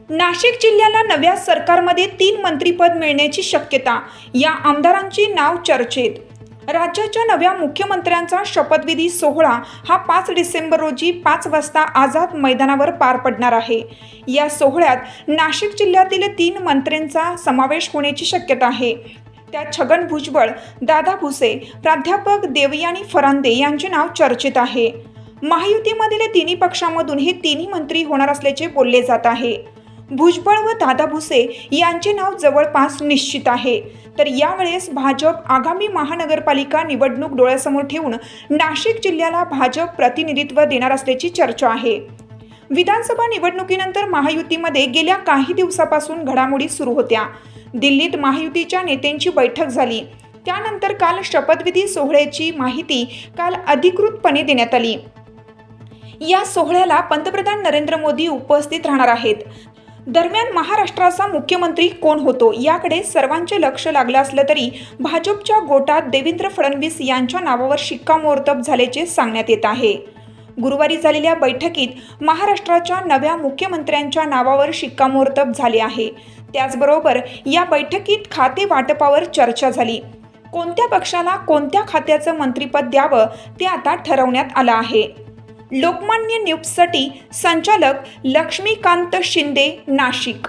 नाशिक जिल्ह्याला नव्या सरकारमध्ये 3 मंत्रिपद मिळण्याची शक्यता. या आमदारांची नाव चर्चेत. राज्याच्या नव्या मुख्यमंत्र्यांचा शपथविधी सोहळा हा 5 डिसेंबर रोजी 5 वाजता आझाद मैदानावर पार पडणार आहे. या सोहळ्यात नाशिक जिल्ह्यातील 3 मंत्र्यांचा समावेश होण्याची शक्यता आहे. त्यात छगन भुजबळ, दादा भुसे, प्राध्यापक देवयानी फरांदे यांचे नाव चर्चेत आहे. महायुतीमधील तिन्ही पक्षांमधून हे तिन्ही मंत्री होणार असल्याचे बोलले जात आहे. भुजबळ व दादा भुसे यांचे नाव जवळपास निश्चित आहे. तर यावेळेस भाजप आगामी महानगरपालिका निवडणूक डोळ्यासमोर ठेवून नाशिक जिल्ह्याला भाजप प्रतिनिधित्व देणार असल्याची चर्चा आहे. विधानसभा निवडणुकीनंतर महायुतीमध्ये गेल्या काही दिवसापासून घडामोडी सुरू होत्या. दिल्लीत महायुतीच्या नेत्यांची बैठक झाली. त्यानंतर काल शपथविधी सोहळ्याची माहिती अधिकृतपणे देण्यात आली. या सोहळ्याला पंतप्रधान नरेंद्र मोदी उपस्थित राहणार आहेत. दरम्यान महाराष्ट्राचा मुख्यमंत्री कोण होतो याकडे सर्वांचे लक्ष लागलं असलं तरी भाजपच्या गोटात देवेंद्र फडणवीस यांच्या नावावर शिक्कामोर्तब झाल्याचे सांगण्यात येत आहे. गुरुवारी झालेल्या बैठकीत महाराष्ट्राच्या नव्या मुख्यमंत्र्यांच्या नावावर शिक्कामोर्तब झाले आहे. त्याचबरोबर या बैठकीत खाते वाटपावर चर्चा झाली. कोणत्या पक्षाला कोणत्या खात्याचं मंत्रिपद द्यावं ते आता ठरवण्यात आलं आहे. लोकमान्य न्यूजसाठी संचालक लक्ष्मीकांत शिंदे, नाशिक.